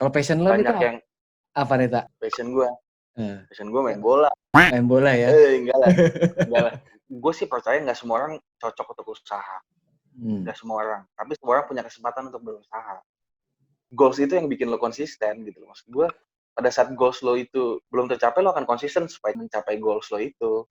Kalau passion lo nih Banyak Tak, yang apa nih Tak? passion gue. Eh, Passion gue main bola. Main bola ya? Enggak lah. Enggak lah. Gue sih percaya nggak semua orang cocok untuk usaha. Nggak semua orang. Tapi semua orang punya kesempatan untuk berusaha. Goals itu yang bikin lo konsisten gitu. Maksud gue, pada saat goals lo itu belum tercapai, lo akan konsisten supaya mencapai goals lo itu.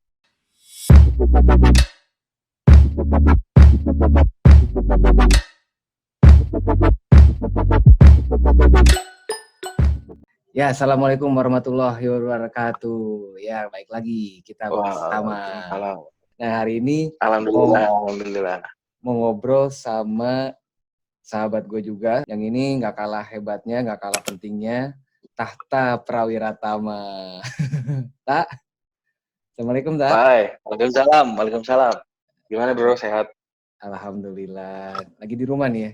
Ya, assalamualaikum warahmatullahi wabarakatuh. Ya, baik lagi kita bersama. Waalaikumsalam. Nah, hari ini Alhamdulillah. mau ngobrol sama sahabat gue juga. Yang ini nggak kalah hebatnya, nggak kalah pentingnya. Tahta Prawiratama. Tak, assalamualaikum Tak. Bye. Waalaikumsalam. Gimana bro, sehat? Alhamdulillah. Lagi di rumah nih ya.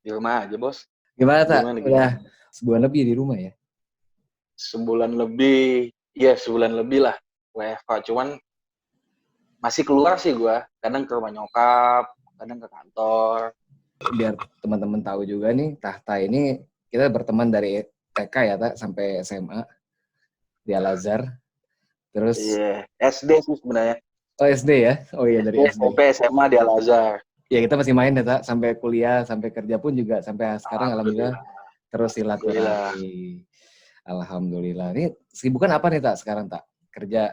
Di rumah aja bos. Gimana Tak? Gimana? Udah sebulan lebih di rumah ya? Sebulan lebih lah WFH. Cuman masih keluar sih gue. Kadang ke rumah nyokap, kadang ke kantor. Biar teman-teman tahu juga nih, Tahta ini kita berteman dari TK ya Tak, sampai SMA di Al-Azhar. Terus SD sih sebenarnya. Oh SD ya? Oh iya dari SD. SMP, SMA di Al-Azhar. Ya kita masih main ya Tak, sampai kuliah, sampai kerja pun juga sampai sekarang alhamdulillah terus silaturahmi. Alhamdulillah. Ini kesibukan apa nih Tak sekarang Tak? Kerja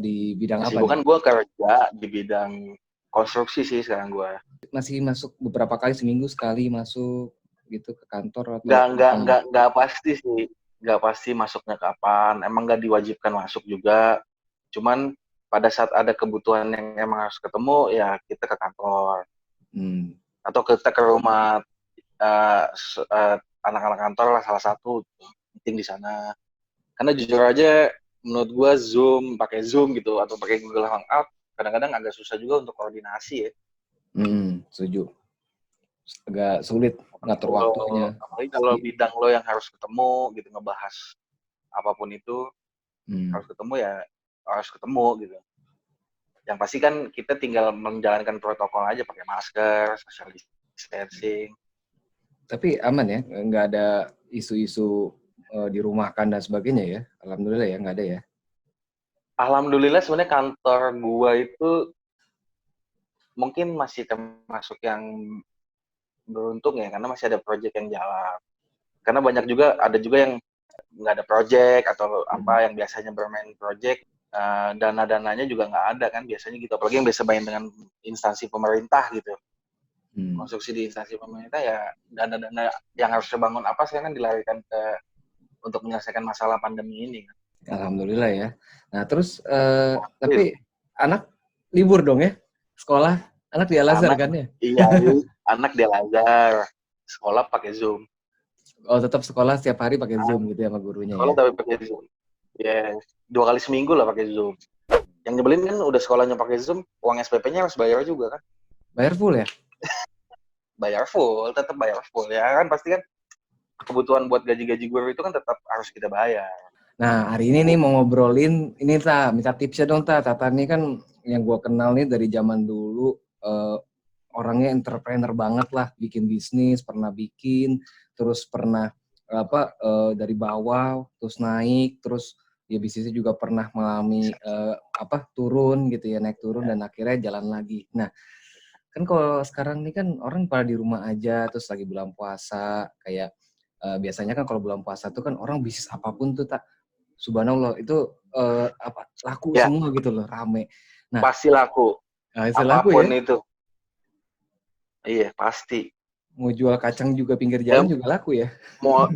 di bidang apa Kesibukan nih? gue kerja di bidang konstruksi sih sekarang gue. Masih masuk beberapa kali seminggu sekali masuk gitu ke kantor atau Nggak pasti sih. Nggak pasti masuknya kapan. Emang nggak diwajibkan masuk juga. Cuman pada saat ada kebutuhan yang emang harus ketemu, ya kita ke kantor. Atau kita ke rumah anak-anak kantor lah, salah satu meeting di sana. Karena jujur aja, menurut gue pakai Zoom gitu, atau pakai Google Hangout, kadang-kadang agak susah juga untuk koordinasi ya. Setuju. Agak sulit ngatur waktunya. Apalagi kalau bidang lo yang harus ketemu gitu, ngebahas apapun itu, harus ketemu ya harus ketemu gitu. Yang pasti kan kita tinggal menjalankan protokol aja, pakai masker, social distancing. Tapi aman ya, nggak ada isu-isu dirumahkan dan sebagainya ya? Alhamdulillah ya, nggak ada ya? Alhamdulillah sebenarnya kantor gua itu mungkin masih termasuk yang beruntung ya, karena masih ada project yang jalan. Karena ada juga yang nggak ada project atau apa yang biasanya bermain project, dana-dananya juga nggak ada kan biasanya gitu. Apalagi yang biasa main dengan instansi pemerintah gitu. Konstruksi di instansi pemerintah ya, dana-dana yang harus dibangun apa sekarang dilarikan untuk menyelesaikan masalah pandemi ini kan. Alhamdulillah ya. Nah terus tapi anak libur dong ya? Sekolah anak di Al-Azhar kan ya? Iya, anak di Al-Azhar. Sekolah pakai Zoom. Oh tetap sekolah setiap hari pakai Zoom gitu ya sama gurunya Sekolah ya? tapi pakai Zoom. Ya, 2 kali seminggu lah pakai Zoom. Yang nyebelin kan udah sekolahnya pakai Zoom, uang SPP-nya harus bayar juga kan? Bayar full ya? Tetap bayar full ya kan, pasti kan kebutuhan buat gaji-gaji guru itu kan tetap harus kita bayar. Nah hari ini nih mau ngobrolin ini minta tipsnya dong Tata nih kan yang gue kenal nih dari zaman dulu orangnya entrepreneur banget lah, bikin bisnis, pernah bikin, terus pernah dari bawah terus naik, terus ya bisnisnya juga pernah mengalami turun gitu ya, naik turun dan akhirnya jalan lagi. Nah kan kalau sekarang ini kan orang pada di rumah aja, terus lagi bulan puasa, kayak biasanya kan kalau bulan puasa tuh kan orang bisnis apapun tuh subhanallah itu laku semua gitu loh, rame. Nah pasti laku. Apapun ya? itu. Iya pasti. Mau jual kacang juga pinggir jalan juga laku ya? Mau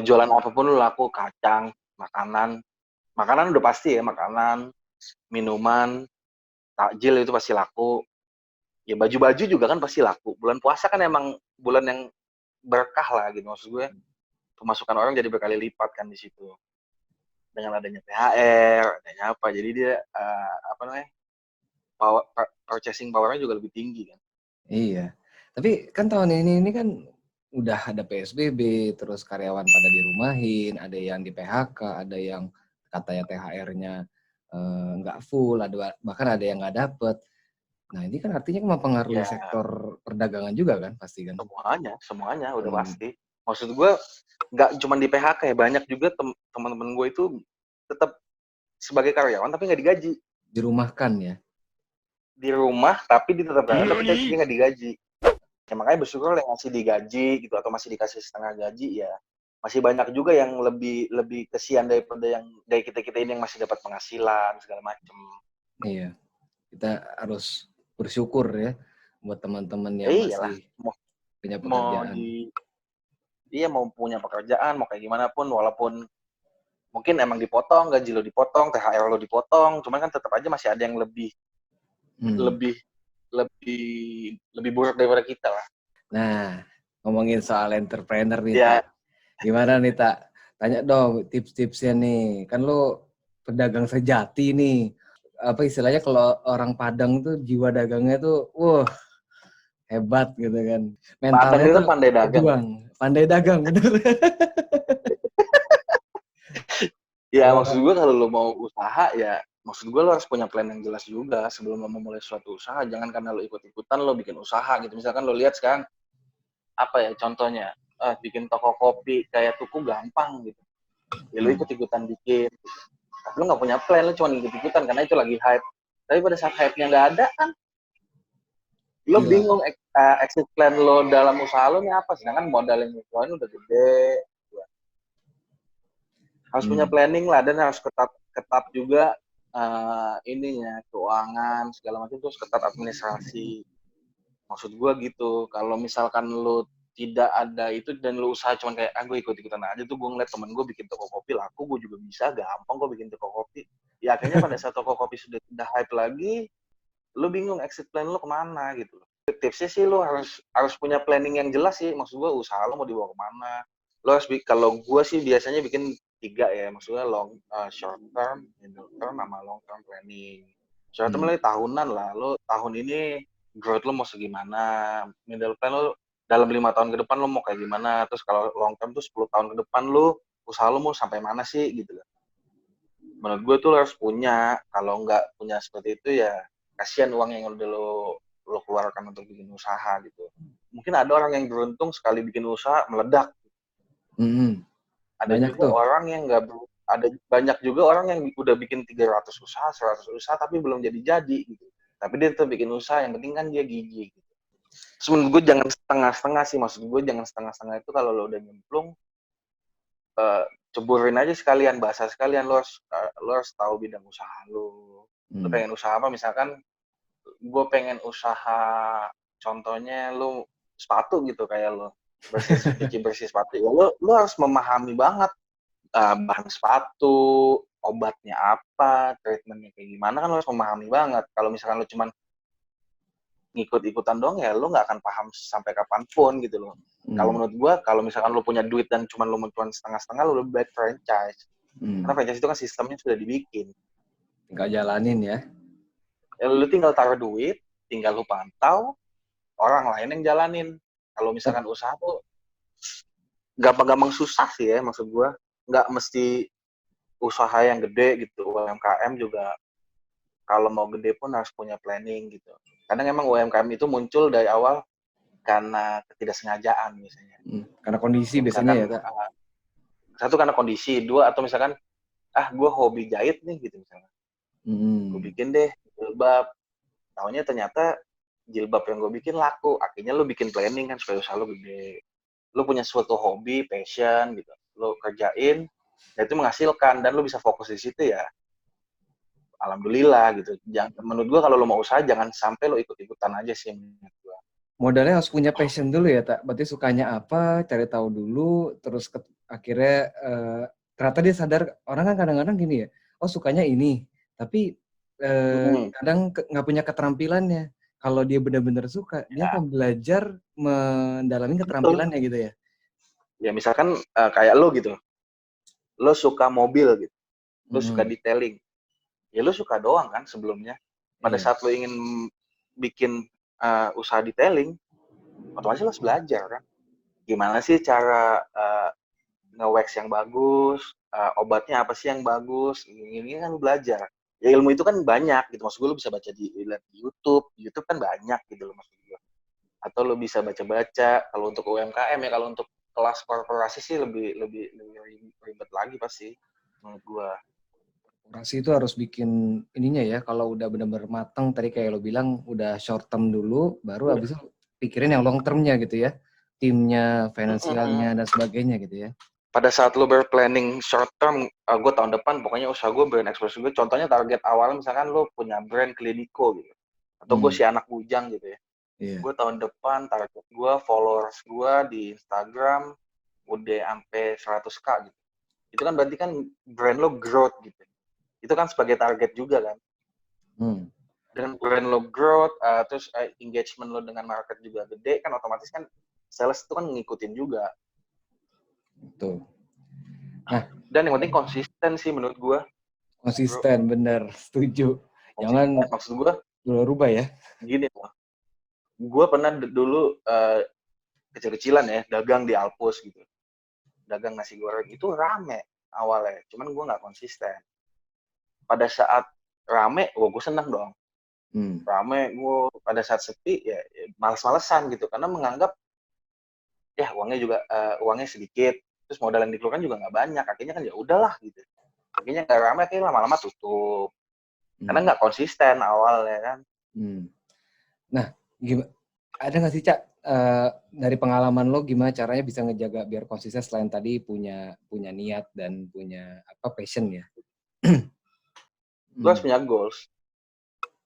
jualan apapun lu laku, kacang, makanan udah pasti ya, makanan, minuman, takjil itu pasti laku. Ya baju-baju juga kan pasti laku. Bulan puasa kan emang bulan yang berkah lah gitu, maksud gue. Pemasukan orang jadi berkali lipat kan di situ. Dengan adanya THR, adanya apa, jadi dia purchasing power-nya juga lebih tinggi kan. Iya. Tapi kan tahun ini kan udah ada PSBB, terus karyawan pada dirumahin, ada yang di PHK, ada yang katanya THR-nya nggak full, bahkan ada yang nggak dapet. Nah ini kan artinya mempengaruhi sektor perdagangan juga kan pasti kan? Semuanya udah pasti. Maksud gue nggak cuma di PHK ya, banyak juga teman-teman gue itu tetap sebagai karyawan tapi nggak digaji. Dirumahkan ya. Di rumah tapi tetap karyawan tapi dia nggak digaji. Ya, makanya bersyukur yang masih digaji gitu atau masih dikasih setengah gaji ya. Masih banyak juga yang lebih kesian daripada yang dari kita ini yang masih dapat penghasilan segala macem. Iya, kita harus bersyukur ya buat teman-teman yang Iyalah, masih punya mau pekerjaan. mau punya pekerjaan mau kayak gimana pun, walaupun mungkin emang dipotong gaji lo, dipotong THR lo, dipotong, cuman kan tetap aja masih ada yang lebih lebih lebih buruk daripada kita lah. Nah, ngomongin soal entrepreneur nih, Ya, Tak. Gimana nih, Tak? Tanya dong tips-tipsnya nih. Kan lo pedagang sejati nih. Apa istilahnya kalau orang Padang tuh jiwa dagangnya tuh, hebat gitu kan. Padang Mentalnya itu tuh pandai dagang. berjuang. Pandai dagang, bener. Ya, maksud Gimana? gue kalau lo mau usaha ya, maksud gue lo harus punya plan yang jelas juga sebelum lo memulai suatu usaha. Jangan karena lo ikut-ikutan lo bikin usaha gitu. Misalkan lo lihat sekarang, apa ya contohnya, bikin toko kopi kayak Tuku gampang gitu. Ya lo ikut-ikutan bikin. Tapi lo nggak punya plan, lo cuma ikut-ikutan karena itu lagi hype. Tapi pada saat hype-nya nggak ada kan, lo Gila. bingung exit plan lo dalam usaha lo nih apa. Sedangkan modal yang lo keluarin udah gede. Harus punya planning lah dan harus ketat juga ininya keuangan segala macam, terus ketat administrasi. Maksud gue gitu, kalau misalkan lo tidak ada itu dan lo usaha cuman kayak gue ikut-ikutan aja tuh. Gue ngeliat temen gue bikin toko kopi laku, gue juga bisa, gampang gue bikin toko kopi. Ya akhirnya pada saat toko kopi sudah tidak hype lagi, lo bingung exit plan lo kemana gitu. Tipsnya sih lo harus punya planning yang jelas sih. Maksud gue usaha lo mau dibawa kemana. Lo harus kalau gue sih biasanya bikin 3 ya, maksudnya short term, middle term, sama long term planning. Short term lo tahunan lah, lo tahun ini growth lo mau segimana, middle plan lo dalam 5 tahun ke depan lo mau kayak gimana, terus kalau long term tuh 10 tahun ke depan lo usaha lo mau sampai mana sih gitu lah. Menurut gue tuh lo harus punya, kalau nggak punya seperti itu ya kasihan uang yang udah lo keluarkan untuk bikin usaha gitu. Mungkin ada orang yang beruntung sekali bikin usaha meledak. Ada Banyak juga tuh. orang yang nggak ada banyak juga orang yang udah bikin 300 usaha, 100 usaha tapi belum jadi gitu. Tapi dia tetap bikin usaha, yang penting kan dia gigi gitu. Terus menurut gue jangan setengah-setengah sih, maksud gue jangan setengah-setengah itu. Kalau lo udah nyemplung, ceburin aja sekalian, bahasa sekalian. Lo harus tahu bidang usaha lo. Lo pengen usaha apa, misalkan gue pengen usaha, contohnya lo sepatu gitu, kayak lo cuci bersih sepatu ya, lo harus memahami banget bahan sepatu, obatnya apa, treatmentnya kayak gimana, kan lo harus memahami banget. Kalau misalkan lo cuman ngikut-ikutan doang ya lo nggak akan paham sampai kapanpun gitu loh. Kalau menurut gue, kalau misalkan lo punya duit dan cuman lo cuma setengah-setengah, lo lebih baik franchise. Karena franchise itu kan sistemnya sudah dibikin. Tinggal jalanin ya. Ya, lo tinggal taruh duit, tinggal lo pantau, orang lain yang jalanin. Kalau misalkan usaha tuh gampang-gampang susah sih ya, maksud gue. Nggak mesti usaha yang gede gitu. UMKM juga kalau mau gede pun harus punya planning gitu. Kadang emang UMKM itu muncul dari awal karena ketidaksengajaan misalnya. Karena kondisi Ya, biasanya ya, misalkan Tak. satu karena kondisi, dua atau misalkan gue hobi jahit nih gitu misalnya. Gue bikin deh jilbab. Tahunya ternyata jilbab yang gue bikin laku. Akhirnya lo bikin planning kan supaya usaha lo gede. Lo punya suatu hobi, passion gitu. Lo kerjain, dan itu menghasilkan dan lo bisa fokus di situ ya. Alhamdulillah gitu. Menurut gue kalau lo mau usaha jangan sampai lo ikut-ikutan aja sih menurut gue. Modalnya harus punya passion dulu ya, Tak. Berarti sukanya apa, cari tahu dulu, terus akhirnya ternyata dia sadar. Orang kan kadang-kadang gini ya, sukanya ini, tapi kadang nggak punya keterampilannya. Kalau dia benar-benar suka, dia akan belajar mendalami keterampilannya gitu ya. Ya misalkan kayak lo gitu, lo suka mobil gitu, lo suka detailing, ya lo suka doang kan sebelumnya. Pada saat lo ingin bikin usaha detailing, otomatis lo harus belajar kan. Gimana sih cara nge-wax yang bagus, obatnya apa sih yang bagus, ini kan lo belajar. Ya ilmu itu kan banyak gitu, maksud gue lo bisa baca di YouTube kan banyak gitu loh maksud gue. Atau lo bisa baca-baca, kalau untuk UMKM ya, kalau untuk kelas korporasi sih lebih ribet lagi pasti menurut gua. Operasi itu harus bikin ininya ya, kalau udah benar-benar matang tadi kayak lo bilang udah short term dulu, baru habis itu pikirin yang long termnya gitu ya. Timnya, finansialnya dan sebagainya gitu ya. Pada saat lo berplanning short term, gue tahun depan pokoknya usaha gue brand eksplosif gue. Contohnya target awal misalkan lo punya brand Clinico gitu, atau gue si anak bujang gitu ya. Iya. Gue tahun depan target gue followers gue di Instagram udah sampai 100k gitu. Itu kan berarti kan brand lo growth gitu. Itu kan sebagai target juga kan. Dengan brand lo growth, terus engagement lo dengan market juga gede, kan otomatis kan sales itu kan ngikutin juga. Betul. Nah, dan yang penting konsisten sih menurut gue. Konsisten, bener, setuju. Jangan maksud gue rubah ya. Gini loh, gue pernah dulu kecil-kecilan ya dagang di Alpus gitu, dagang nasi goreng itu rame awalnya, cuman gue nggak konsisten. Pada saat rame, gue seneng dong. Rame, gue pada saat sepi ya males-malesan gitu, karena menganggap ya uangnya sedikit, terus modal yang dikeluarkan juga nggak banyak, akhirnya kan ya udahlah gitu. Akhirnya nggak rame, akhirnya lama-lama tutup. Karena nggak konsisten awalnya kan. Nah, ada nggak sih Cak, dari pengalaman lo gimana caranya bisa ngejaga biar konsisten selain tadi punya niat dan punya passion ya? Lo harus punya goals.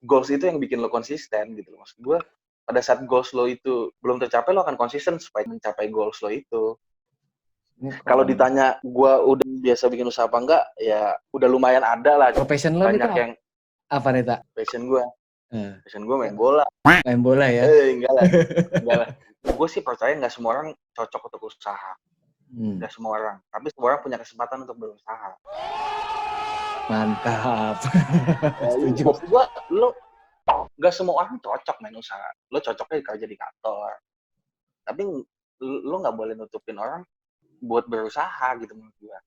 Goals itu yang bikin lo konsisten gitu loh. Maksud gue, pada saat goals lo itu belum tercapai, lo akan konsisten supaya mencapai goals lo itu. Kalau ditanya gue udah biasa bikin usaha apa enggak, ya udah lumayan ada lah. Passion lo banyak yang apa nih Tak? Passion gue main bola. Main bola ya? Enggak lah. Gue sih percaya nggak semua orang cocok untuk usaha. Nggak semua orang. Tapi semua orang punya kesempatan untuk berusaha. Mantap. Setuju. Maksud gue, lo nggak semua orang cocok main usaha. Lo cocoknya kerja di kantor. Tapi lo nggak boleh nutupin orang buat berusaha gitu menurut gue.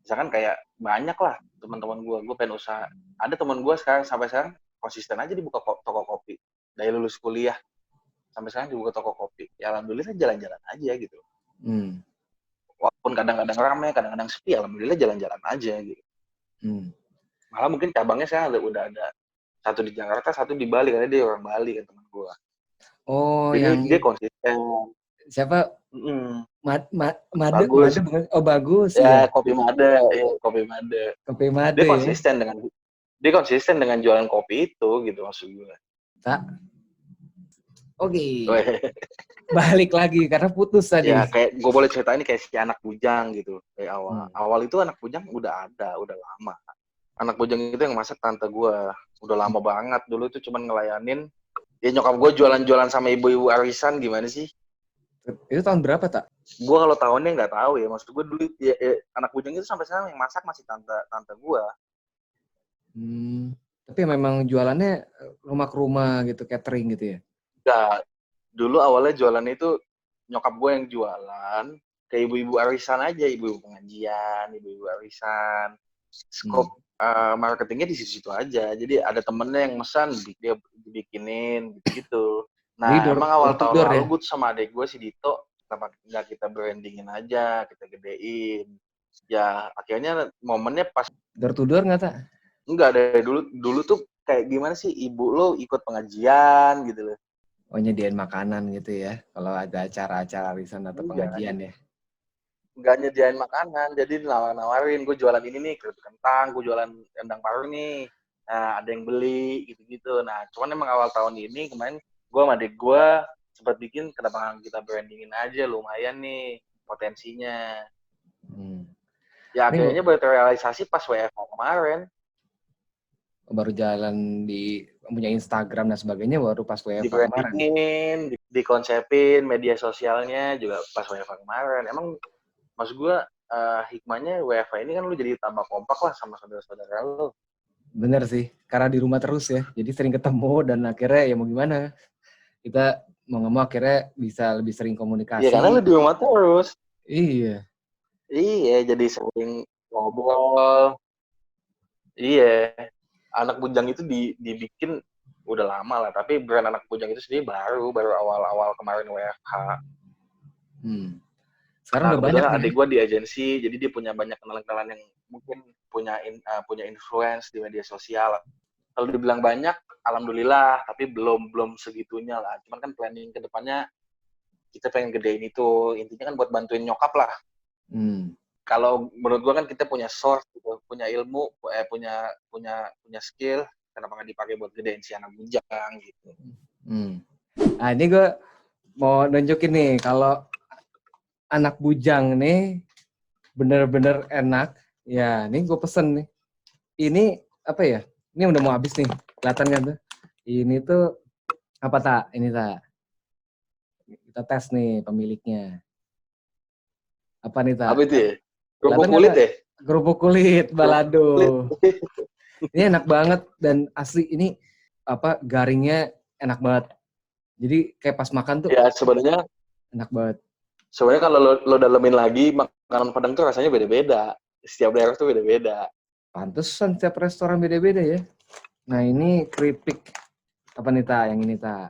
Misalkan kayak banyak lah teman-teman gue pengen usaha. Ada teman gue sampai sekarang konsisten aja dibuka toko kopi. Dari lulus kuliah sampai sekarang dibuka toko kopi. Ya alhamdulillah jalan-jalan aja gitu. Walaupun kadang-kadang ramai, kadang-kadang sepi, alhamdulillah jalan-jalan aja gitu. Malah mungkin cabangnya sekarang udah ada satu di Jakarta, satu di Bali, karena dia orang Bali kan teman gue. Oh, jadi dia konsisten. Siapa? Made Bagus. Bagus ya. Kopi Made. Dia konsisten dengan jualan kopi itu gitu maksud gue. Oke. Balik lagi karena putus tadi. Ya kayak gue boleh cerita ini kayak si anak bujang gitu. Kayak awal itu anak bujang udah lama. Anak bujang itu yang masak tante gue. Udah lama banget. Dulu itu cuma ngelayanin. Ya nyokap gue jualan-jualan sama ibu-ibu arisan gimana sih? Itu tahun berapa Tak? Gue kalau tahunnya nggak tahu ya. Maksud gue dulu anak bujang itu sampai sekarang yang masak masih tante gue. Tapi memang jualannya rumah ke rumah gitu, catering gitu ya? Enggak. Dulu awalnya jualan itu nyokap gue yang jualan ke ibu-ibu arisan aja, ibu-ibu pengajian, ibu-ibu arisan. Skop marketingnya di situ aja. Jadi ada temennya yang pesan, dia dibikinin gitu. Nah, emang awal tahun lalu gue tuh sama adik gue si Dito, nggak kita brandingin aja, kita gedein. Ya akhirnya momennya pas. Door to door nggak Tak? Enggak, dari dulu tuh kayak gimana sih, ibu lo ikut pengajian gitu loh. Oh, nyediain makanan gitu ya, kalau ada acara-acara arisan atau pengajian ya? Nggak nyediain makanan, jadi nawarin, gue jualan ini nih, kerupuk kentang, gue jualan rendang paru nih, nah ada yang beli, gitu-gitu. Nah, cuman emang awal tahun ini, kemarin gue sama adik gue sempat bikin, kenapa kita brandingin aja, lumayan nih potensinya. Ya akhirnya baru terrealisasi pas WFH kemarin. Baru jalan punya Instagram dan sebagainya baru pas WFH kemarin. Dikonsepin media sosialnya juga pas WFH kemarin. Emang maksud gue hikmahnya WFH ini kan lu jadi tambah kompak lah sama saudara-saudara lu. Bener sih, karena di rumah terus ya, jadi sering ketemu dan akhirnya ya mau gimana, kita mau nggak mau akhirnya bisa lebih sering komunikasi. Iya, karena lu di rumah terus. Iya, jadi sering ngobrol. Iya, anak bujang itu dibikin udah lama lah, tapi brand anak bujang itu sendiri baru awal-awal kemarin WFH. Sekarang udah banyak kebetulan nih. adik gue di agensi, jadi dia punya banyak kenalan-kenalan yang mungkin punya influence di media sosial. Kalau dibilang banyak, alhamdulillah, tapi belum segitunya lah. Cuman kan planning ke depannya kita pengen gedein itu. Intinya kan buat bantuin nyokap lah. Hmm. Kalau menurut gua kan kita punya source gitu, punya ilmu, punya skill, kenapa nggak dipakai buat gedein si anak bujang gitu. Nah ini gue mau nunjukin nih kalau anak bujang nih bener-bener enak. Ya, ini gue pesen nih. Ini apa ya? Ini udah mau habis nih. Kelihatan kan tuh? Ini tuh apa tak? Ini tak? Kita tes nih pemiliknya. Apa nih tak? Apa itu ya? Kerupuk Kelihatan nggak kulit tak? ya? Kerupuk kulit Kerupuk balado. kulit. Ini enak banget dan asli ini apa garingnya enak banget. Jadi kayak pas makan tuh Ya sebenarnya enak banget. kalau lo dalemin lagi, makanan Padang tuh rasanya beda-beda. Setiap daerah tuh beda-beda. Pantesan setiap restoran beda-beda ya. Nah ini keripik apa nih ta? Yang ini ta?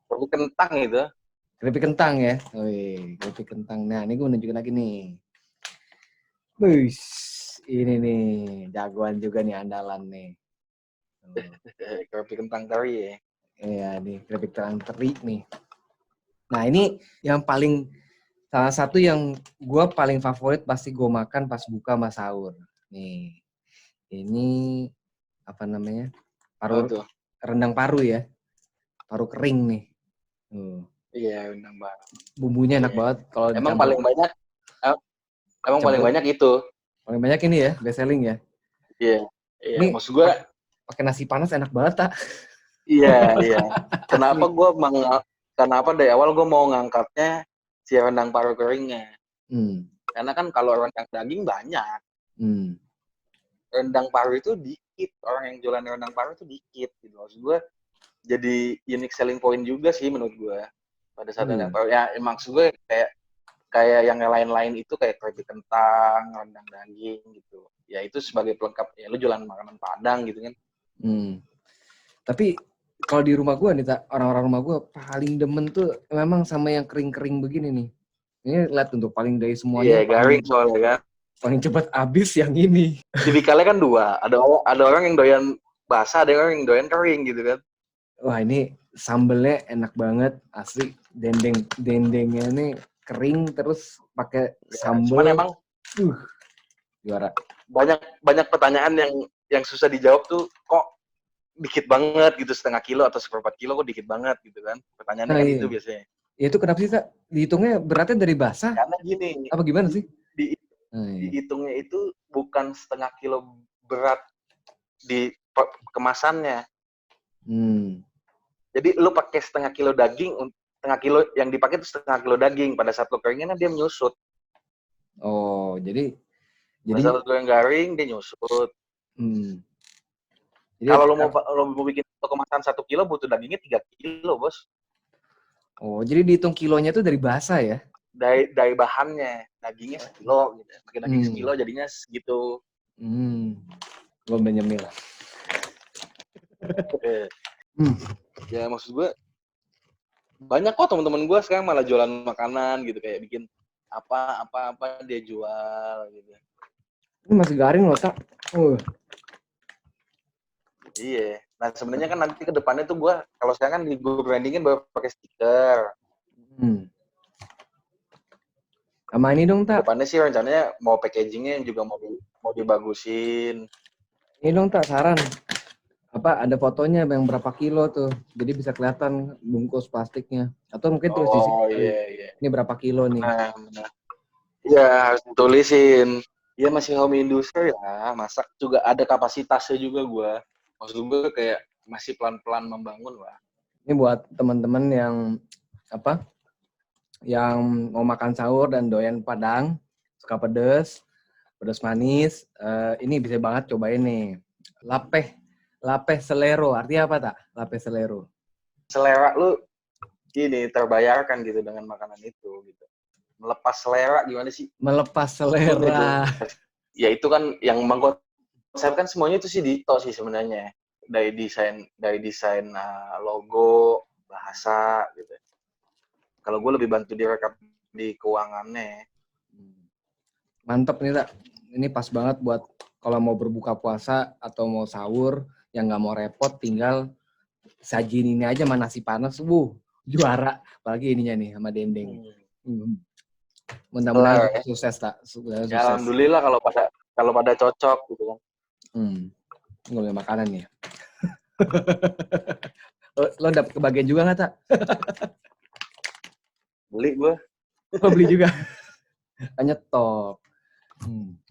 Kerupuk kentang itu. Keripik kentang ya. Wih, keripik kentang. Nah ini gue nunjukin lagi nih. Wih, ini nih jagoan juga nih andalan nih. Kerupuk kentang teri ya. Iya nih keripik kentang teri nih. Nah ini yang paling salah satu yang gue paling favorit pasti gue makan pas buka sama sahur. Nih, ini apa namanya? Oh Paru tuh. rendang paru ya, paru kering nih. Iya, undang banget. Bumbunya enak Iya. banget kalau Emang dicampur. paling banyak, emang paling Campur banyak itu. paling banyak ini ya, best selling ya. Iya, iya. Ini Maksud gue, pakai nasi panas enak banget tak? iya, iya. Asli. Kenapa dari awal gue mau ngangkatnya si rendang paru keringnya. Hmm. Karena kan kalau rendang daging banyak, Hmm. rendang paru itu dikit. Orang yang jualan rendang paru itu dikit. Gitu. Maksud gue, jadi unique selling point juga sih menurut gue. Pada saat rendang paru. Ya, maksud gue kayak yang lain-lain itu kayak keripik kentang, rendang daging gitu. Ya itu sebagai pelengkap. Ya lu jualan makanan Padang gitu kan. Hmm. Tapi kalau di rumah gue nih, orang-orang rumah gue paling demen tuh memang sama yang kering-kering begini nih. Ini lihat untuk paling dari semuanya Iya, garing soalnya kan. paling cepat habis yang ini. Tipikalnya kan dua. Ada orang yang doyan basah, ada orang yang doyan kering gitu kan. Wah ini sambelnya enak banget asli. Dendengnya ini kering terus pakai Ya, cuman sambel. emang Juara. banyak pertanyaan yang susah dijawab tuh kok dikit banget gitu, 1/2 kilo atau 1/4 kilo kok dikit banget gitu kan. Pertanyaannya Nah kan iya. itu biasanya. Ya itu kenapa sih Kak? Dihitungnya beratnya dari basah? Karena gini, Apa gimana sih? di, Nah, iya. dihitungnya itu bukan 1/2 kilo berat di kemasannya. Jadi lu pakai 1/2 kilo daging, 1/2 kilo yang dipakai itu 1/2 kilo daging. Pada saat lu keringin dia menyusut. Oh, jadi Pada saat lu yang garing dia nyusut. Jadi Kalau lo mau bikin kemasan 1 kilo butuh dagingnya 3 kilo, bos. Oh, jadi dihitung kilonya tuh dari basah ya? Dari bahannya, dagingnya 1 kilo gitu. Pakai daging 1 kilo jadinya segitu. Gue nyemil. Ya maksud gue banyak kok teman-teman gue sekarang malah jualan makanan gitu, kayak bikin apa dia jual gitu. Ini masih garing loh, Tak. Iya. Nah sebenarnya kan nanti ke depannya tuh gue, kalau sekarang kan gue brandingin baru pakai stiker. Sama ini dong, Tak. Depannya sih rencananya mau packagingnya juga mau dibagusin. Ini dong, Tak, saran. Apa ada fotonya yang berapa kilo tuh, jadi bisa kelihatan bungkus plastiknya. Atau mungkin tulis di sini kali. Iya. Ini berapa kilo nih? Nah, iya harus ditulisin. Iya masih home industry ya, masak juga ada kapasitasnya juga gue. Maksud gue kayak masih pelan-pelan membangun lah. Ini buat teman-teman yang apa? Yang mau makan sahur dan doyan Padang, suka pedes manis, ini bisa banget cobain nih. Lapeh selero, artinya apa tak? Lapeh selero. Selera lu ini terbayarkan gitu dengan makanan itu gitu. Melepas selera gimana sih? Melepas selera. Ya itu kan yang mengkonsepkan semuanya itu sih Dito sih sebenarnya. Dari desain logo, bahasa gitu. Kalau gue lebih bantu direkap di keuangannya. Mantep nih, Tak. Ini pas banget buat kalau mau berbuka puasa atau mau sahur, yang nggak mau repot, tinggal sajin ini aja sama nasi panas. Juara. Apalagi ininya nih, sama dendeng. Mudah-mudahan Kelar ya. sukses, Tak. Mudah-mudahan Ya sukses. alhamdulillah kalau pada cocok gitu kan. Ngomongin makanan ya. Lo dapet kebagian juga nggak, Tak? Beli gue. Lo beli juga? Nyetop.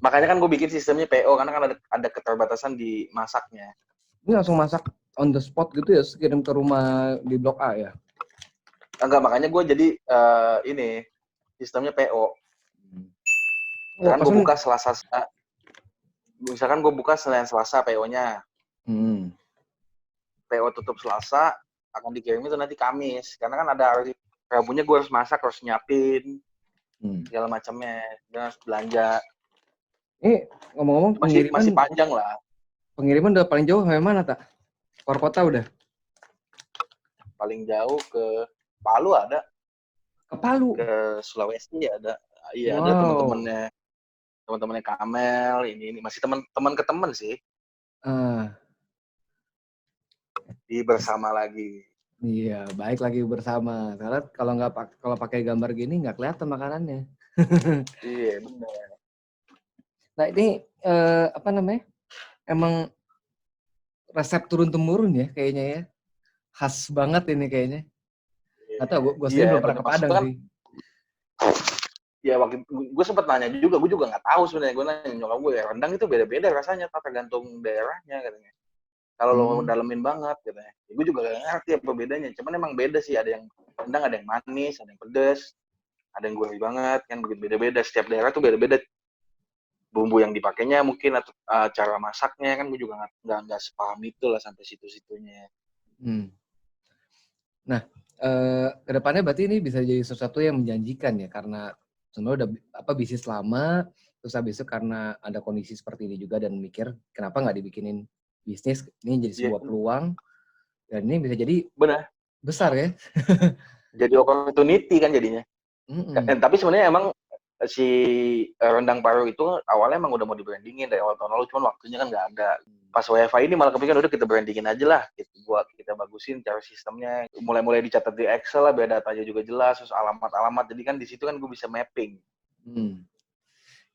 Makanya kan gue bikin sistemnya PO karena kan ada keterbatasan di masaknya. Ini langsung masak on the spot gitu ya, kirim ke rumah di Blok A ya? Enggak, makanya gue jadi ini sistemnya PO. Wah, Misalkan gue pesan. buka misalkan gue buka Senin Selasa PO-nya. PO tutup Selasa, akan dikirim itu nanti Kamis. Karena kan ada hari Rabunya gue harus masak, harus nyiapin segala macamnya, dan harus belanja. Ini ngomong-ngomong Masih panjang lah. Pengiriman udah paling jauh sampai mana, Tak? Keluar kota udah? Paling jauh ke Palu ada, Ke Palu? ke Sulawesi ada. Iya, ada Wow. teman-temannya Kamel, ini masih teman ke teman sih. Di bersama lagi. Iya, baik lagi bersama. Karena kalau pakai gambar gini nggak kelihatan makanannya. Iya, benar. Nah, ini apa namanya? Emang resep turun-temurun ya kayaknya ya. Khas banget ini kayaknya. Nggak tahu, gue sendiri Iya, belum pernah benar. ke Padang Maksudnya kan sih. ya waktu gue sempat nanya juga, gue juga nggak tahu sebenarnya. Gue nanya nyokap gue, ya rendang itu beda-beda rasanya, tergantung daerahnya katanya. Kalau lo dalemin banget katanya. Ya, gue juga gak ngerti apa bedanya. Cuman emang beda sih, ada yang rendang, ada yang manis, ada yang pedas, ada yang gurih banget, kan beda-beda. Setiap daerah tuh beda-beda bumbu yang dipakainya mungkin, atau cara masaknya kan gue juga nggak sepaham itu lah sampai situ-situnya. Nah, kedepannya berarti ini bisa jadi sesuatu yang menjanjikan ya, karena sebenarnya udah bisnis lama, terus habis itu karena ada kondisi seperti ini juga dan mikir kenapa nggak dibikinin bisnis, ini jadi Iya, sebuah peluang dan ini bisa jadi benar. besar ya. Jadi opportunity kan jadinya. Tapi sebenarnya emang si rendang paru itu awalnya emang udah mau di-brandingin dari awal tahun lalu, cuman waktunya kan nggak ada. Pas WFA ini malah kepikiran udah kita brandingin aja lah, gitu, buat kita bagusin cara sistemnya, mulai dicatat di Excel lah, biar datanya juga jelas, terus alamat-alamat, jadi kan di situ kan gue bisa mapping.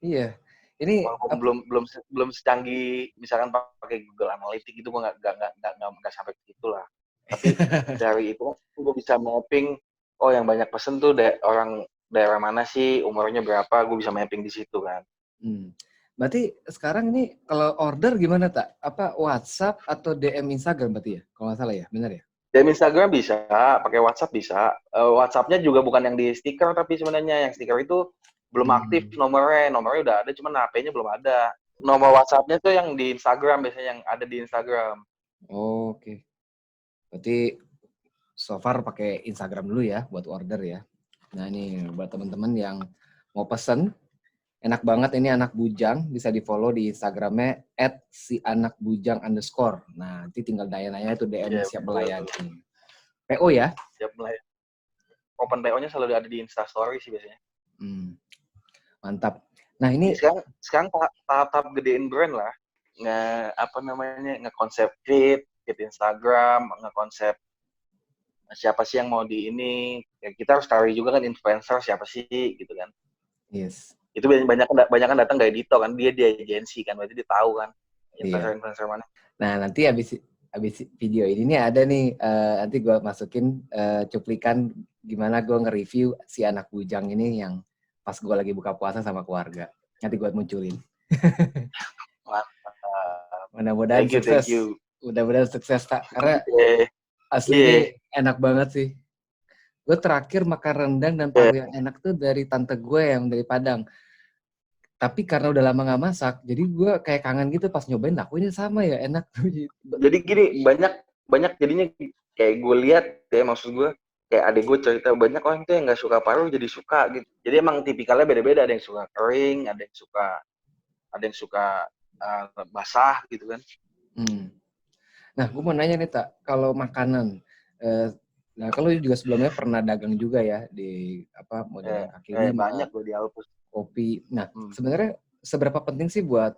Iya, ini Walaupun belum secanggih misalkan pakai Google Analytics itu, gue nggak sampai ke situ lah. Tapi dari itu gue bisa mapping, oh yang banyak pesen tuh orang daerah mana sih, umurnya berapa, gue bisa mapping di situ kan. Berarti sekarang ini kalau order gimana, Tak? Apa WhatsApp atau DM Instagram berarti ya? Kalau nggak salah ya, benar ya? DM Instagram bisa, pakai WhatsApp bisa. WhatsApp-nya juga bukan yang di stiker, tapi sebenarnya yang stiker itu belum aktif nomornya udah ada, cuman HP-nya belum ada. Nomor WhatsApp-nya tuh yang di Instagram, biasanya yang ada di Instagram. Oke. Berarti so far pakai Instagram dulu ya buat order ya. Nah ini buat teman-teman yang mau pesen, enak banget ini Anak Bujang, bisa di follow di Instagramnya @sianakbujang_. Nah nanti tinggal nanya-nanya itu DM siap melayani. PO ya? Siap melayani. Open PO-nya selalu ada di Instastory sih biasanya. Mantap. Nah ini sekarang tahap gedein brand lah. Ngekonsep feed Instagram, ngekonsep siapa sih yang mau di ini, ya kita harus cari juga kan influencer siapa sih gitu kan. Yes. Itu banyak kan datang dari Dito kan, dia agensi kan, berarti dia tahu kan influencer mana. Nah nanti habis video ini nih ada nih, nanti gue masukin cuplikan gimana gue nge-review si Anak Bujang ini yang pas gue lagi buka puasa sama keluarga. Nanti gue munculin. Mudah-mudahan sukses. Thank you. Mudah-mudahan sukses, Tak. Karena asli ini enak banget sih. Gue terakhir makan rendang dan paru yang enak tuh dari tante gue yang dari Padang. Tapi karena udah lama gak masak, jadi gue kayak kangen gitu pas nyobain, aku ini sama ya, enak. Jadi gini, banyak jadinya kayak gue lihat ya, maksud gue kayak adik gue cerita, banyak orang tuh yang nggak suka paru jadi suka gitu. Jadi emang tipikalnya beda-beda, ada yang suka kering, ada yang suka basah gitu kan. Nah, gue mau nanya nih, Tak, kalau makanan, nah kalau juga sebelumnya pernah dagang juga ya di modern kaki lima. Banyak loh di Alpus. kopi. Nah, sebenarnya seberapa penting sih buat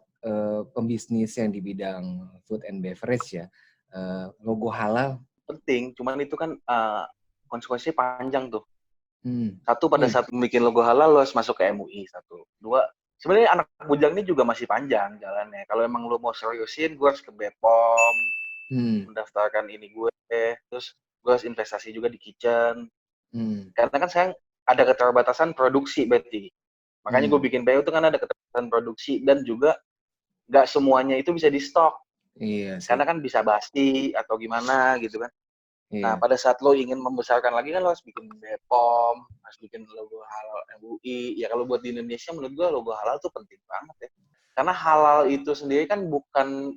pembisnis yang di bidang food and beverage ya, logo halal? Penting, cuman itu kan konsekuensinya panjang tuh. Satu, Oh pada iya. saat bikin logo halal lo harus masuk ke MUI. Satu. Dua, sebenarnya anak bujang ini juga masih panjang jalannya. Kalau emang lo mau seriusin, gue harus ke BPOM, mendaftarkan ini gue, terus gue harus investasi juga di kitchen. Karena kan sekarang ada keterbatasan produksi berarti. Makanya gue bikin PO itu kan ada keterbatasan produksi, dan juga nggak semuanya itu bisa di stok. Iya sih. Karena kan bisa basi atau gimana gitu kan. Nah, Iya. pada saat lo ingin membesarkan lagi kan lo harus bikin BPOM, harus bikin logo halal MUI. Ya kalau buat di Indonesia menurut gue logo halal tuh penting banget ya. Karena halal itu sendiri kan bukan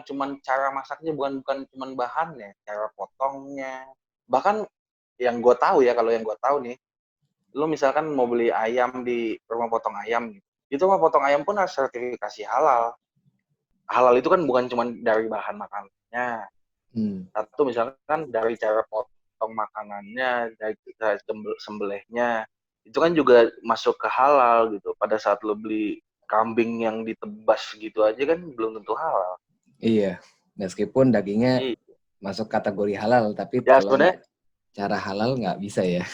cuman cara masaknya, bukan cuman bahannya, cara potongnya. Bahkan yang gue tahu ya, kalau yang gue tahu nih, lo misalkan mau beli ayam di rumah potong ayam gitu. Itu rumah potong ayam pun harus sertifikasi halal. Halal itu kan bukan cuman dari bahan makanannya, satu misalkan dari cara potong makanannya, dari cara sembelihnya, itu kan juga masuk ke halal gitu. Pada saat lo beli kambing yang ditebas gitu aja kan belum tentu halal. Iya. Meskipun dagingnya Iya. masuk kategori halal, tapi Ya kalau sebenarnya cara halal nggak bisa ya.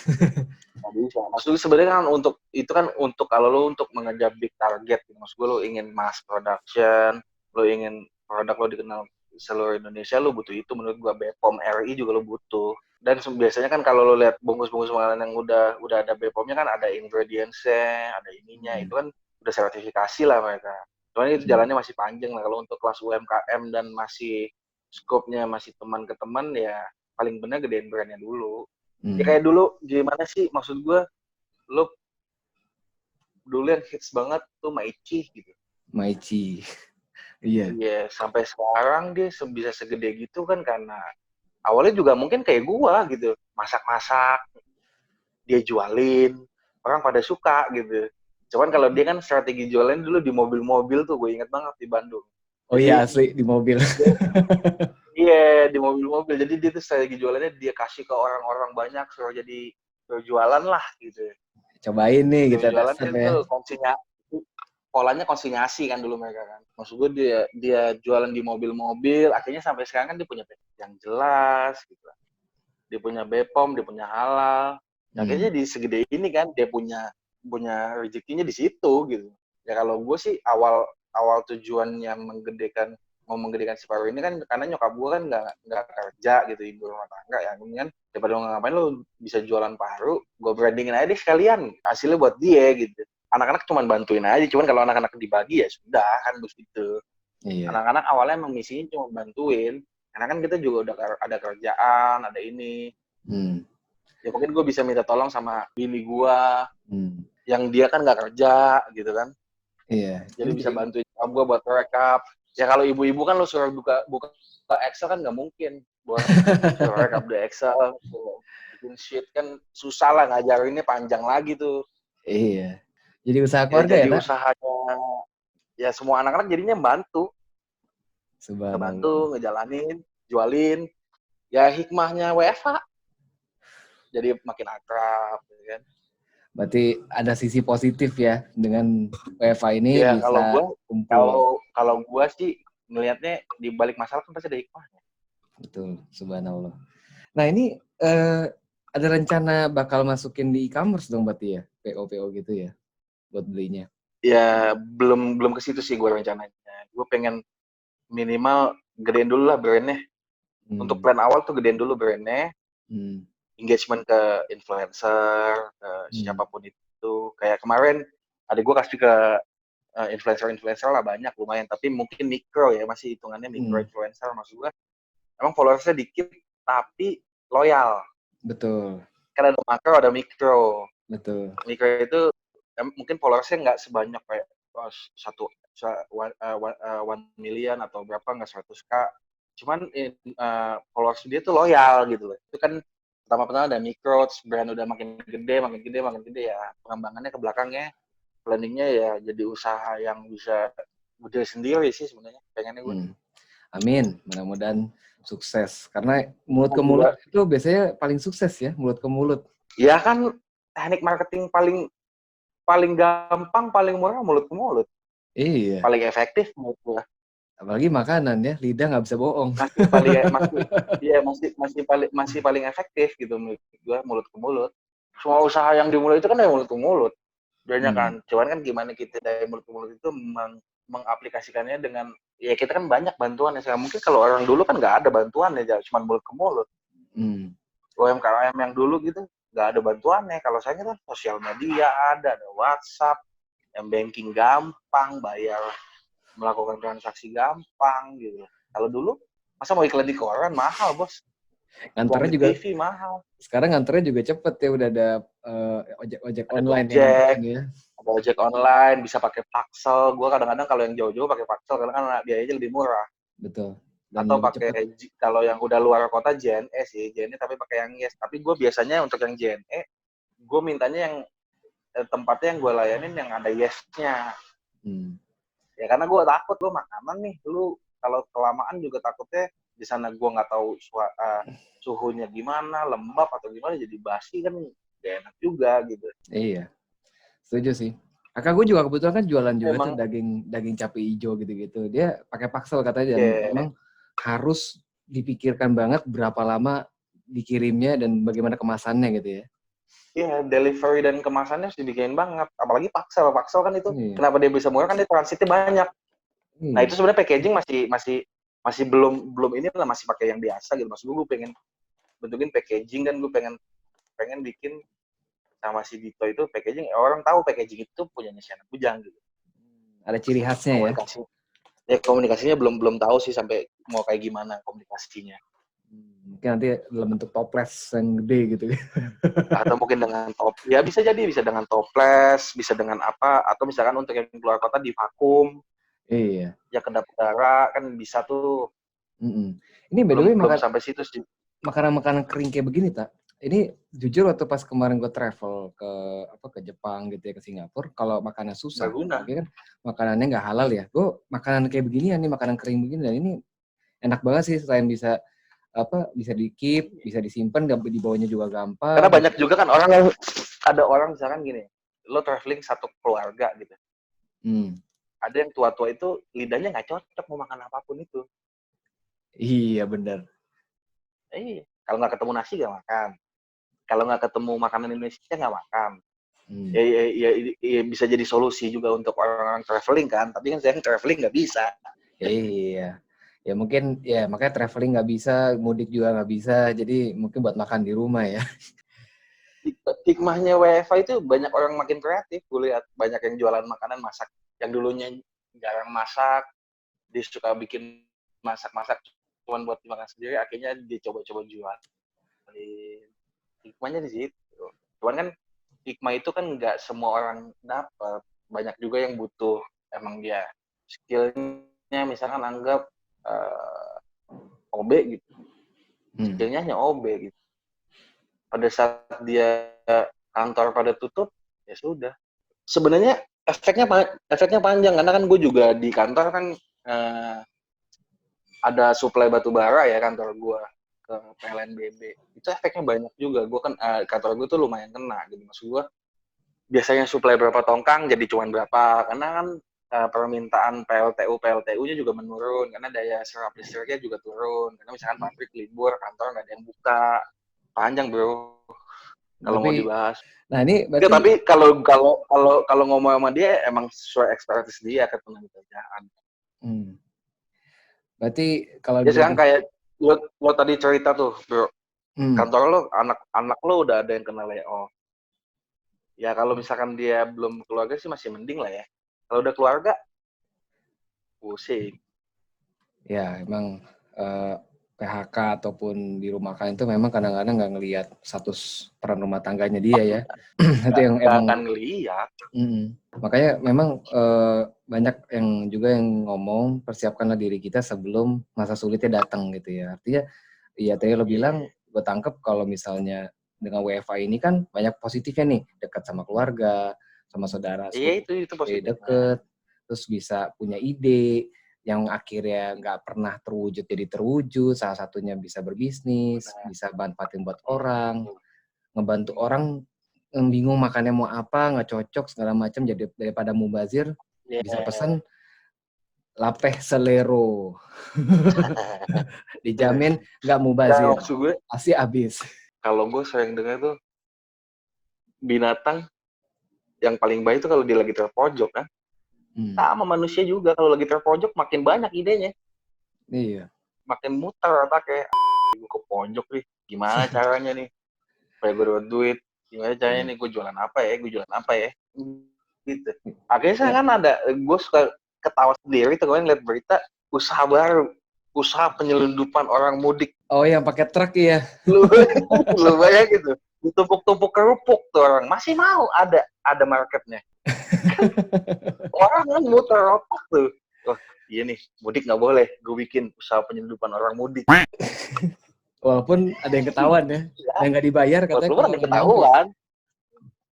nggak bisa. Maksudnya sebenarnya kan untuk itu kan untuk kalau lo untuk mengejar big target, maksud gue lo ingin mass production, lo ingin produk lo dikenal seluruh Indonesia, lo butuh itu. Menurut gue BPOM RI juga lo butuh. Dan biasanya kan kalau lo lihat bungkus-bungkus makanan yang udah ada BPOM-nya kan ada ingredients-nya, ada ininya, itu kan udah sertifikasi lah mereka. Soalnya itu jalannya masih panjang lah. Kalau untuk kelas UMKM dan masih scope-nya masih teman ke teman, ya paling benar gedein brand-nya dulu. Ya kayak dulu gimana sih, maksud gue lo dulu yang hits banget tuh Maichi gitu. Maichi. Iya. Iya, sampai sekarang dia bisa segede gitu kan karena awalnya juga mungkin kayak gua gitu, masak-masak, dia jualin, orang pada suka gitu. Cuman kalau dia kan strategi jualan dulu di mobil-mobil tuh, gue inget banget di Bandung. Oh iya, Jadi asli di mobil. iya, di mobil-mobil. Jadi dia tuh strategi jualannya dia kasih ke orang-orang banyak, suruh jadi jualan lah gitu. Cobain nih Suruh gitu jualan resep kan ya. tuh polanya konsinyasi kan dulu mereka kan. Maksud gue dia jualan di mobil-mobil, akhirnya sampai sekarang kan dia punya yang jelas gitu. Dia punya BPOM, dia punya halal. Akhirnya di segede ini kan dia punya rezekinya di situ gitu. Ya kalau gue sih awal tujuannya mau menggedekan si Paru ini kan karena nyokap gue kan nggak kerja gitu, ibu rumah tangga ya. Kemudian daripada lo ngapain lo bisa jualan paru, gue brandingin aja deh sekalian, hasilnya buat dia gitu. Anak-anak cuma bantuin aja, cuman kalau anak-anak dibagi ya sudah kan begitu. Iya. Anak-anak awalnya emang misinya cuma bantuin, karena kan kita juga udah ada kerjaan, ada ini. Ya mungkin gue bisa minta tolong sama bini gue, yang dia kan nggak kerja gitu kan. Iya. Jadi bisa bantuin gue buat rekap. Ya kalau ibu-ibu kan lo suruh buka Excel kan nggak mungkin. Buat suruh rekap di Excel, bikin sheet kan susah lah, ngajarinnya panjang lagi tuh. Iya. Jadi usaha Ya keluarga ya, jadi Nak? usahanya, ya semua anak-anak jadinya bantu. Subhanallah. Ngebantu, ngejalanin, jualin. Ya hikmahnya WFH. Jadi makin akrab, ya kan. Berarti ada sisi positif ya dengan WFA ini Ya bisa kumpul. kalau gue sih melihatnya di balik masalah kan pasti ada hikmahnya. Betul, subhanallah. Nah ini ada rencana bakal masukin di e-commerce dong berarti ya, PO gitu ya, buat belinya. Ya belum ke situ sih gue rencananya. Gue pengen minimal gedein dulu lah brandnya. Untuk plan awal tuh gedein dulu brandnya. Engagement ke influencer, ke siapapun itu. Kayak kemarin adik gue kasih ke influencer lah banyak lumayan, tapi mungkin mikro ya, masih hitungannya mikro influencer. Maksud gue emang followersnya dikit tapi loyal. Betul. Kan ada makro, ada mikro. Betul. Mikro itu mungkin followersnya nggak sebanyak kayak 1 million atau berapa, nggak 100K. Cuman followers dia tuh loyal gitu loh. Itu kan pertama-tama ada mikro, brand udah makin gede ya, pengembangannya ke belakangnya, planningnya ya jadi usaha yang bisa gede sendiri sih sebenarnya, pengennya gue. Amin, mudah-mudahan sukses. Karena mulut ke mulut itu biasanya paling sukses ya, mulut ke mulut. Ya kan teknik marketing paling paling gampang, paling murah mulut ke mulut. Iya. Paling efektif menurut gua. Apalagi makanan ya, lidah nggak bisa bohong. Masih paling efektif gitu menurut gua, mulut ke mulut. Semua usaha yang dimulai itu kan dari mulut ke mulut. Banyak kan. Cuman kan gimana kita dari mulut ke mulut itu mengaplikasikannya dengan ya kita kan banyak bantuan ya. Mungkin kalau orang dulu kan nggak ada bantuan ya, cuma mulut ke mulut. UMKM yang dulu gitu nggak ada bantuannya. Kalau saya kan sosial media ada WhatsApp, yang banking gampang, bayar melakukan transaksi gampang gitu. Kalau dulu masa mau iklan di koran mahal bos, iklan Nganternya di juga TV mahal. sekarang nganternya juga cepet ya, udah ada ojek Ada online yang Gojek, nganterin ya. ada ojek online, bisa pakai Paxel. Gue kadang-kadang kalau yang jauh-jauh pakai Paxel karena kan biayanya lebih murah. Betul. Dan Atau lebih pakai cepet. kalau yang udah luar kota JNE sih, JNE tapi pakai yang Yes. Tapi gue biasanya untuk yang JNE, gue mintanya yang tempatnya yang gue layanin yang ada Yes-nya. Ya karena gue takut lu makanan nih, lu kalau kelamaan juga takutnya di sana gue nggak tahu suhunya gimana, lembab atau gimana, jadi basi kan gak enak juga gitu. Iya, setuju sih. Kakak gue juga kebetulan kan jualan juga tuh Emang daging cabai hijau gitu-gitu. Dia pakai Paxel katanya, dan yeah. memang harus dipikirkan banget berapa lama dikirimnya dan bagaimana kemasannya gitu ya. Iya, delivery dan kemasannya harus dibikin banget. Apalagi Paxel kan itu kenapa dia bisa murah kan dia transitnya banyak. Nah itu sebenarnya packaging masih belum ini lah, masih pakai yang biasa gitu. Maksud gue pengen bentukin packaging dan gue pengen bikin sama si Dito itu packaging, orang tahu packaging itu punyanya si Anak Bujang gitu. Ada ciri khasnya ya. Komunikasinya belum tahu sih sampai mau kayak gimana komunikasinya. Mungkin nanti dalam bentuk toples yang gede gitu. Atau mungkin dengan bisa dengan toples, bisa dengan apa, atau misalkan untuk yang keluar kota di vakum. Iya. Ya kedap udara kan bisa tuh. Ini by the way belum sampai situ sih. Makanan-makanan kering kayak begini, Tak. Ini jujur waktu pas kemarin gue travel ke Jepang gitu ya, ke Singapura, kalau makanan susah, kan makanannya nggak halal ya. Gue makanan kayak begini nih, makanan kering begini, dan ini enak banget sih, selain bisa bisa di-keep, bisa disimpan, dibawanya juga gampang. Karena banyak juga kan ada orang misalkan gini, lo traveling satu keluarga gitu. Ada yang tua-tua itu lidahnya nggak cocok mau makan apapun itu. Iya benar. Kalau nggak ketemu nasi nggak makan. Kalau nggak ketemu makanan Indonesia nggak makan. Ya, bisa jadi solusi juga untuk orang-orang traveling kan. Tapi kan saya traveling nggak bisa. Iya. Ya mungkin ya makanya traveling nggak bisa, mudik juga nggak bisa. Jadi mungkin buat makan di rumah ya. Hikmahnya WFA itu banyak orang makin kreatif. Gue lihat banyak yang jualan makanan masak. Yang dulunya jarang masak, dia suka bikin masak-masak cuman buat dimakan sendiri, akhirnya dia coba-coba jual. Hikmahnya di situ. Cuman kan hikmah itu kan nggak semua orang dapat. Banyak juga yang butuh emang dia skillnya, misalkan anggap OB gitu. Skillnya hanya OB gitu. Pada saat dia kantor pada tutup, ya sudah. Sebenarnya efeknya panjang karena kan gue juga di kantor kan ada suplai batu bara ya kantor gue ke PLNBB. Itu efeknya banyak juga. Gue kan kantor gue tuh lumayan kena gitu. Maksud gue biasanya suplai berapa tongkang jadi cuma berapa, karena kan permintaan PLTU-nya juga menurun karena daya serap listriknya juga turun. Karena misalkan pabrik libur, kantor nggak ada yang buka. Panjang bro kalau mau dibahas. Nah ini berarti ya, tapi kalau ngomong sama dia emang sesuai ekspertis dia ketenaga kerjaan. Berarti kalau ya sekarang kayak lo tadi cerita tuh bro, kantor lo anak lo udah ada yang kena layoff. Ya kalau misalkan dia belum keluarga sih masih mending lah ya. Kalau udah keluarga, pusing. Ya emang PHK ataupun dirumahkan itu memang kadang-kadang nggak ngelihat status peran rumah tangganya dia ya. Itu yang emang akan ngelihat. Makanya memang banyak yang juga yang ngomong persiapkanlah diri kita sebelum masa sulitnya datang gitu ya. Artinya ya tadi lo bilang, gue tangkep kalau misalnya dengan WFA ini kan banyak positifnya nih, dekat sama keluarga, sama saudara, itu positifnya. deket, terus bisa punya ide yang akhirnya nggak pernah terwujud jadi terwujud. Salah satunya bisa berbisnis, bisa manfaatin buat orang, ngebantu orang bingung makannya mau apa, nggak cocok segala macam, jadi daripada mubazir bisa pesan Lapeh Selero. Dijamin nggak Nah, mubazir, maksud gue, pasti habis. kalau gue sering dengar tuh binatang yang paling baik itu kalau dia lagi terpojok kan. Sama manusia juga kalau lagi terpojok makin banyak idenya, Iya. makin muter otaknya. Gue ke pojok nih, gimana caranya nih supaya gue dapat duit, gimana caranya nih gue jualan apa ya, gitu. Akhirnya kan ada, gue suka ketawa sendiri tuh kemarin lihat berita usaha baru, usaha penyelundupan orang mudik. Oh, yang pakai truk ya? Lu bayang gitu, ditumpuk-tumpuk kerupuk tuh orang masih mau ada marketnya. Orang kan muter otak tuh. Oh iya nih, mudik nggak boleh. Gue bikin usaha penyelundupan orang mudik. Walaupun ada yang ketahuan ya, yang nggak dibayar katanya Walaupun kalau ada nggak nyampe. ketahuan.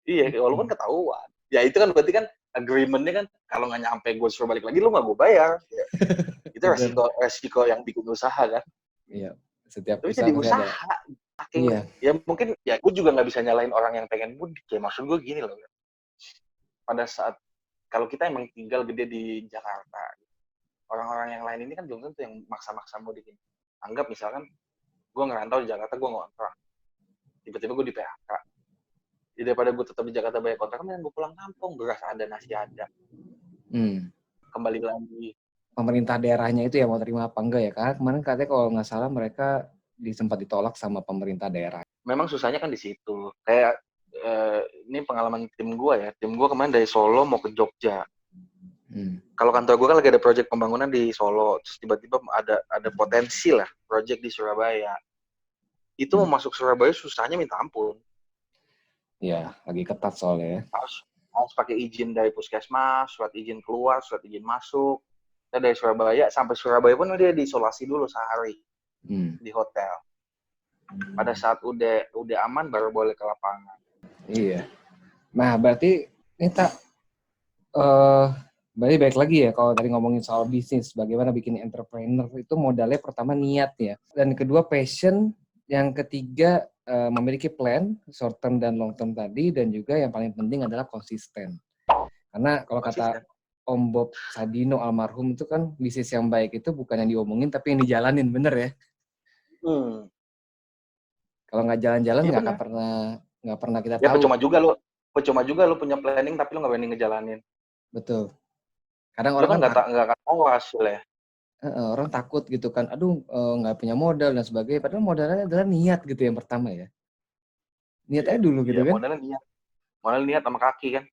Iya, walaupun ketahuan. Ya itu kan berarti kan agreement-nya kan kalau nggak nyampe gue suruh balik lagi, lu nggak gue bayar. Ya, itu Bener. resiko yang bikin usaha kan. Iya, setiap Tapi usaha jadi pasti ada. usaha. Saking, Iya. ya mungkin, ya gue juga nggak bisa nyalain orang yang pengen mudik. Ya maksud gue gini loh. Pada saat, kalau kita emang tinggal gede di Jakarta, orang-orang yang lain ini kan belum tentu yang maksa-maksa mudik ini. Anggap misalkan gue ngerantau di Jakarta, gue ngontrak, tiba-tiba gue di PHK. Jadi daripada gue tetap di Jakarta banyak kontrak, kan gue pulang kampung, beras ada, nasi ada. Kembali lagi. Pemerintah daerahnya itu ya mau terima apa enggak ya, Kak? Kemarin katanya kalau nggak salah mereka sempat ditolak sama pemerintah daerah. Memang susahnya kan di situ. Kayak ini pengalaman tim gue ya. Tim gue kemarin dari Solo mau ke Jogja. Kalau kantor gue kan lagi ada proyek pembangunan di Solo, terus tiba-tiba ada potensi lah proyek di Surabaya. Itu mau masuk Surabaya susahnya minta ampun. Ya, lagi ketat soalnya. Harus pakai izin dari puskesmas, surat izin keluar, surat izin masuk. Kita dari Surabaya, sampai Surabaya pun dia diisolasi dulu sehari di hotel. Pada saat udah aman baru boleh ke lapangan. Iya. Nah, berarti ini berarti baik lagi ya kalau tadi ngomongin soal bisnis, bagaimana bikin entrepreneur itu modalnya pertama niat ya, dan kedua passion, yang ketiga memiliki plan short term dan long term tadi, dan juga yang paling penting adalah konsisten. Karena kalau kata Om Bob Sadino almarhum itu kan bisnis yang baik itu bukan yang diomongin tapi yang dijalanin, bener ya? Kalau nggak jalan-jalan nggak akan pernah kita tahu. Percuma juga lo punya planning tapi lo nggak berani ngejalanin. Betul. Kadang Lo orang kan nggak akan tahu hasilnya. Orang takut gitu kan, aduh nggak punya modal dan sebagainya. Padahal modalnya adalah niat gitu yang pertama ya. Niat aja dulu gitu kan. Modal niat sama kaki kan.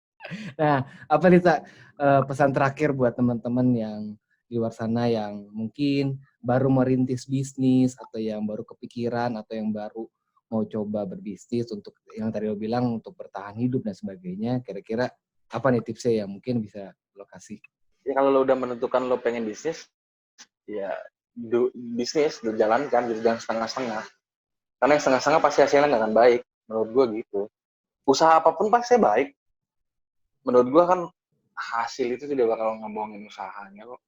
Nah, apa nih pesan terakhir buat teman-teman yang di luar sana yang mungkin baru merintis bisnis atau yang baru kepikiran atau yang baru mau coba berbisnis untuk yang tadi lo bilang untuk bertahan hidup dan sebagainya, kira-kira apa nih tipsnya yang mungkin bisa lo kasih? Ya kalau lo udah menentukan lo pengen bisnis, ya bisnis dijalankan, jangan setengah-setengah. Karena yang setengah-setengah pasti hasilnya nggak akan baik. Menurut gue gitu. Usaha apapun pasti baik. Menurut gue kan hasil itu tidak bakal ngebohongin usahanya kok.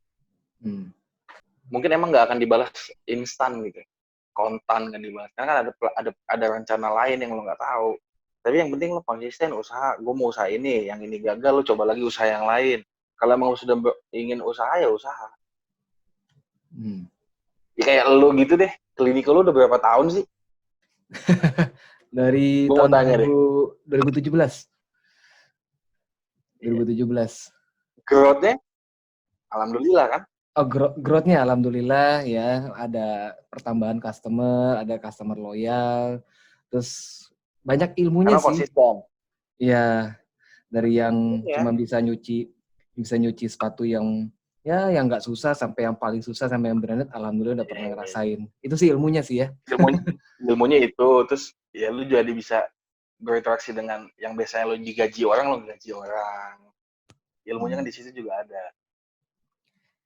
Mungkin emang nggak akan dibalas instan gitu, kontan kan dibalas. Karena kan ada rencana lain yang lo nggak tahu. Tapi yang penting lo konsisten usaha. Gue mau usaha ini, yang ini gagal lo coba lagi usaha yang lain. Kalau emang sudah ingin usaha ya usaha. Ya kayak lo gitu deh. Klinik lo udah berapa tahun sih? Dari Gua tahun 2017. 2017. Growth-nya alhamdulillah kan? Oh, growth-nya alhamdulillah ya, ada pertambahan customer, ada customer loyal, terus banyak ilmunya Karena sih. konsisten. Iya, dari yang cuma bisa nyuci sepatu yang nggak susah sampai yang paling susah sampai yang branded, alhamdulillah udah pernah ngerasain. Itu sih ilmunya sih ya. Ilmunya itu, terus ya lu jadi bisa berinteraksi dengan yang biasanya lo digaji orang, lo gaji orang. Ilmunya kan di situ juga ada.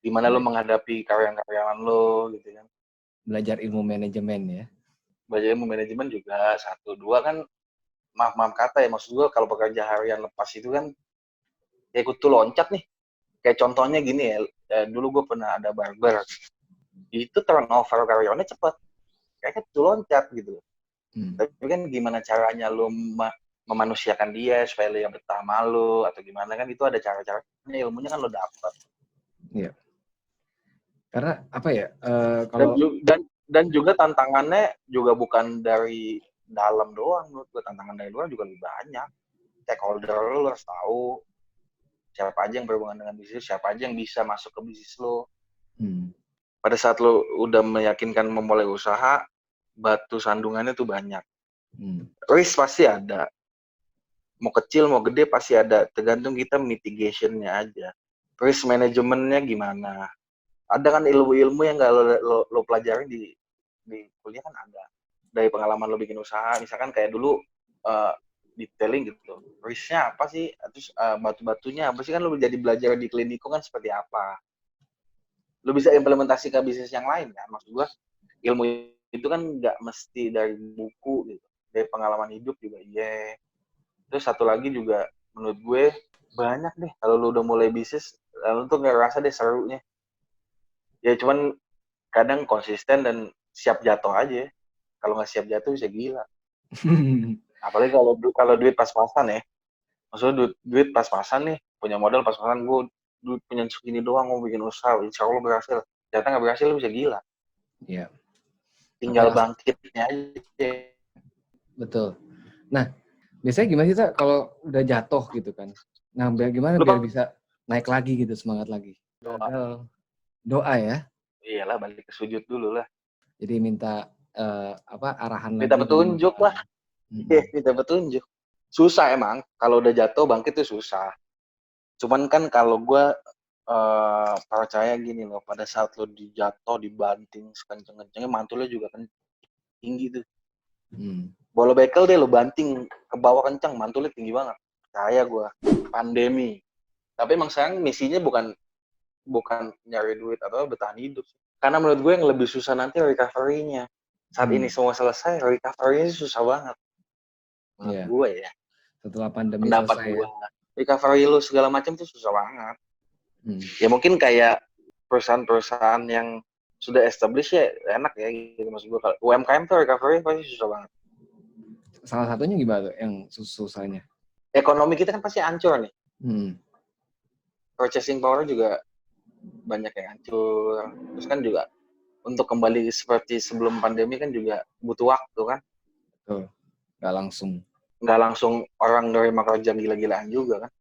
Gimana lo menghadapi karyawan-karyawan lo gitu kan. Belajar ilmu manajemen ya. Belajar ilmu manajemen juga, 1, 2 kan, maaf kata ya, maksud gue kalau pekerja harian lepas itu kan, ya ikut tuh loncat nih. Kayak contohnya gini ya, dulu gue pernah ada barber. Itu turnover karyawannya cepat. Kayaknya tuh loncat gitu. Tapi kan gimana caranya lo memanusiakan dia supaya dia betah sama lu atau gimana kan, itu ada cara-caranya, ilmunya kan lo dapet. Iya. Karena apa ya? Dan, Kalau dan juga tantangannya juga bukan dari dalam doang, menurut gue tantangan dari luar juga lebih banyak. Stakeholder lo harus tahu siapa aja yang berhubungan dengan bisnis, siapa aja yang bisa masuk ke bisnis lo. Pada saat lo udah meyakinkan memulai usaha, batu sandungannya tuh banyak. Risk pasti ada. Mau kecil, mau gede pasti ada. Tergantung kita mitigation-nya aja. Risk manajemennya gimana. Ada kan ilmu-ilmu yang nggak lo pelajari di kuliah kan ada. Dari pengalaman lo bikin usaha, misalkan kayak dulu detailing gitu. Risk-nya apa sih? Terus batu-batunya apa sih, kan lo jadi belajar di Kliniko kan seperti apa. Lo bisa implementasi ke bisnis yang lain kan. Maksud gua, ilmu itu kan nggak mesti dari buku gitu. Dari pengalaman hidup juga iya. Terus satu lagi juga menurut gue banyak deh kalau lu udah mulai bisnis, lu tuh ngerasa deh serunya. Ya cuman kadang konsisten dan siap jatuh aja. Kalau nggak siap jatuh bisa gila. Apalagi kalau duit pas-pasan ya. Maksudnya duit pas-pasan nih, punya modal pas-pasan, gue duit punya segini doang mau bikin usaha, insya Allah berhasil. Ternyata nggak berhasil, lu bisa gila. Iya. Tinggal bangkitnya aja. Betul. Nah, biasanya gimana sih, Tak, kalau udah jatuh gitu kan? Nah, gimana biar bisa naik lagi gitu, semangat lagi? Doa ya? Iyalah, balik ke sujud dulu lah. Jadi minta arahan Minta lagi. petunjuk lah. Minta petunjuk. Susah emang. Kalau udah jatuh, bangkit tuh susah. Cuman kan kalau gue percaya gini loh, pada saat lo dijatuh, dibanting sekenceng-kencengnya, mantulnya juga kan tinggi tuh. Bola bekel deh lo banting ke bawah kencang, mantulnya tinggi banget. Percaya gue. Pandemi. Tapi emang sayang misinya bukan nyari duit atau bertahan hidup. Karena menurut gue yang lebih susah nanti recovery-nya. Saat ini semua selesai, recovery-nya susah banget. Menurut gue ya. Setelah pandemi pendapat selesai gue. Recovery lo segala macam tuh susah banget. Ya mungkin kayak perusahaan-perusahaan yang sudah established ya enak ya gitu, maksud gue. Kalau UMKM tuh recovery pasti susah banget. Salah satunya gimana tuh yang susahnya? Ekonomi kita kan pasti hancur nih. Purchasing power juga banyak yang hancur. Terus kan juga untuk kembali seperti sebelum pandemi kan juga butuh waktu kan. Betul. Nggak langsung orang nerima kerja gila-gilaan juga kan.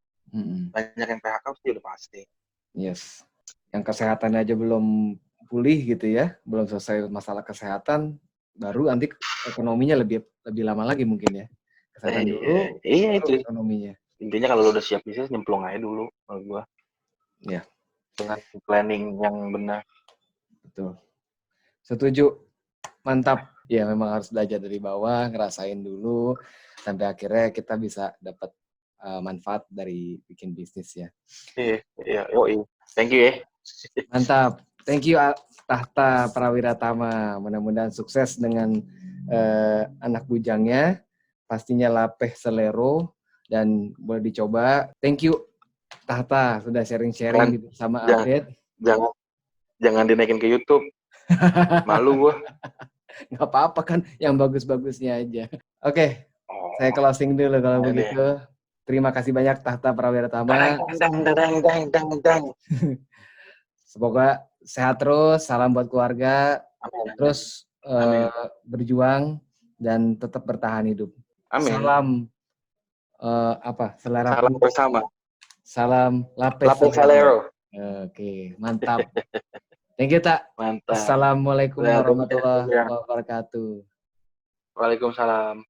Banyak yang PHK pasti udah pasti. Yes. Yang kesehatan aja belum pulih gitu ya, belum selesai masalah kesehatan, baru nanti ekonominya lebih lama lagi mungkin ya. Kesehatan dulu, iya baru itu ekonominya. Intinya kalau lo udah siap bisnis, nyemplung aja dulu menurut gua. Iya. Dengan planning yang benar. Betul. Setuju. Mantap. Ya memang harus belajar dari bawah, ngerasain dulu sampai akhirnya kita bisa dapat manfaat dari bikin bisnis ya. Iya. Thank you ya. Mantap. Thank you Tahta Prawiratama. Mudah-mudahan sukses dengan anak bujangnya. Pastinya lapeh selero dan boleh dicoba. Thank you Tahta sudah sharing-sharing sama update. Jangan dinaikin ke YouTube. Malu gua. Nggak apa-apa kan, yang bagus-bagusnya aja. Oke. Saya closing dulu kalau begitu. Terima kasih banyak Tahta Prawiratama. Semoga sehat terus, salam buat keluarga. Amin. Terus berjuang dan tetap bertahan hidup. Amin. Salam selera salam bersama. Salam lapis selero. Oke, mantap. Thank you, Tak. Mantap. Assalamualaikum warahmatullahi wabarakatuh. Waalaikumsalam.